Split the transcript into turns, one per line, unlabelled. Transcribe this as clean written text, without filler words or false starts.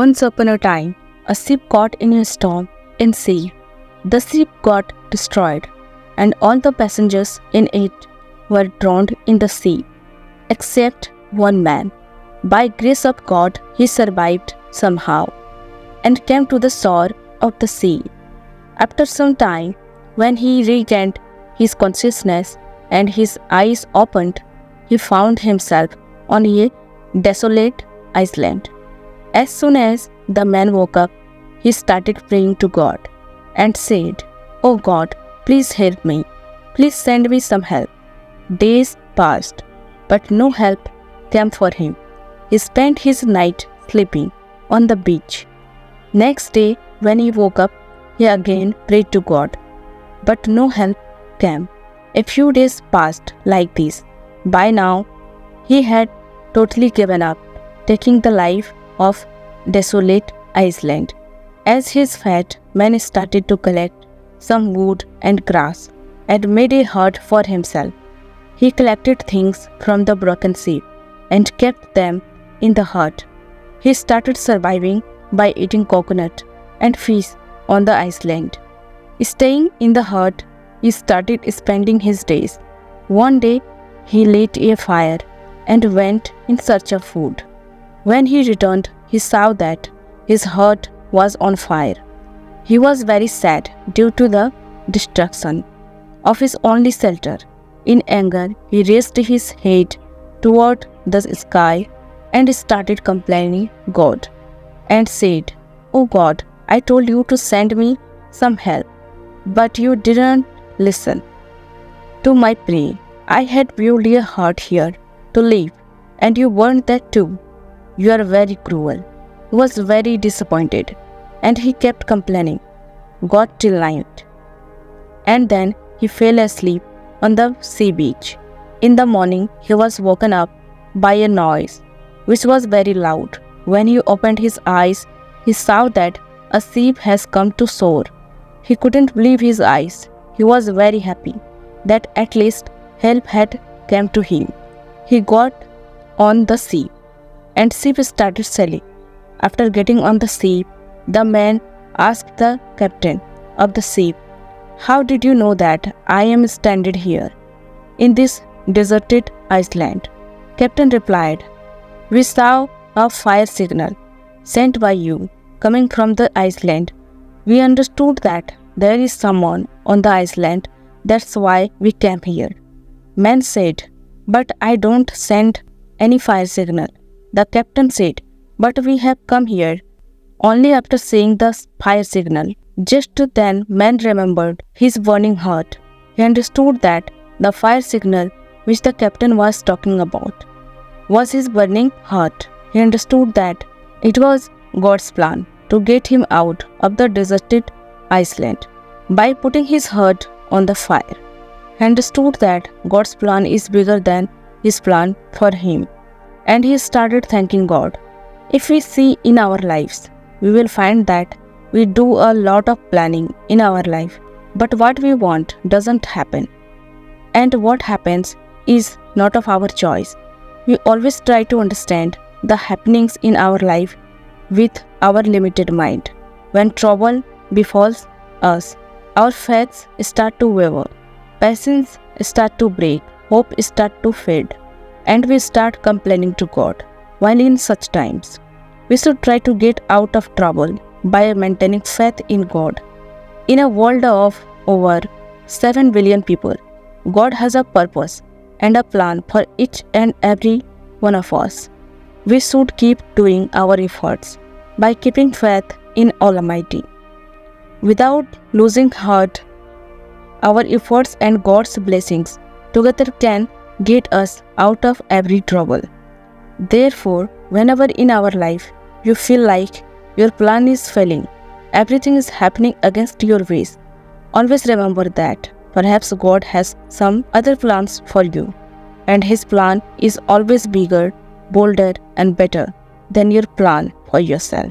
Once upon a time, a ship caught in a storm in sea. The ship got destroyed, and all the passengers in it were drowned in the sea, except one man. By grace of God, he survived somehow and came to the shore of the sea. After some time, when he regained his consciousness and his eyes opened, he found himself on a desolate island. As soon as the man woke up, he started praying to God and said, "Oh God, please help me. Please send me some help." Days passed, but no help came for him. He spent his night sleeping on the beach. Next day, when he woke up, he again prayed to God, but no help came. A few days passed like this. By now, he had totally given up taking the life of desolate island. As his fat man started to collect some wood and grass and made a hut for himself. He collected things from the broken ship and kept them in the hut. He started surviving by eating coconut and fish on the island. Staying in the hut, he started spending his days. One day, he lit a fire and went in search of food. When he returned, he saw that his hut was on fire. He was very sad due to the destruction of his only shelter. In anger, he raised his head toward the sky and started complaining God and said, "Oh God, I told you to send me some help, but you didn't listen to my plea. I had built a hut here to live, and you burned that too. You are very cruel." He was very disappointed, and he kept complaining God till night. And then he fell asleep on the sea beach. In the morning, he was woken up by a noise, which was very loud. When he opened his eyes, he saw that a ship has come to shore. He couldn't believe his eyes. He was very happy that at least help had come to him. He got on the ship, and ship started sailing. After getting on the ship, the man asked the captain of the ship, "How did you know that I am stranded here in this deserted island?" Captain replied, "We saw a fire signal sent by you coming from the island. We understood that there is someone on the island. That's why we came here." Man said, "But I don't send any fire signal." The captain said, "But we have come here only after seeing the fire signal." Just then, man remembered his burning hut. He understood that the fire signal which the captain was talking about was his burning hut. He understood that it was God's plan to get him out of the deserted island by putting his hut on the fire. He understood that God's plan is bigger than his plan for him, and he started thanking God. If we see in our lives, we will find that we do a lot of planning in our life, but what we want doesn't happen. And what happens is not of our choice. We always try to understand the happenings in our life with our limited mind. When trouble befalls us, our faiths start to waver, passions start to break, hope start to fade, and we start complaining to God. While in such times, we should try to get out of trouble by maintaining faith in God. In a world of over 7 billion people, God has a purpose and a plan for each and every one of us. We should keep doing our efforts by keeping faith in Almighty. Without losing heart, our efforts and God's blessings together can get us out of every trouble. Therefore, whenever in our life you feel like your plan is failing, everything is happening against your ways, always remember that perhaps God has some other plans for you, and His plan is always bigger, bolder, and better than your plan for yourself.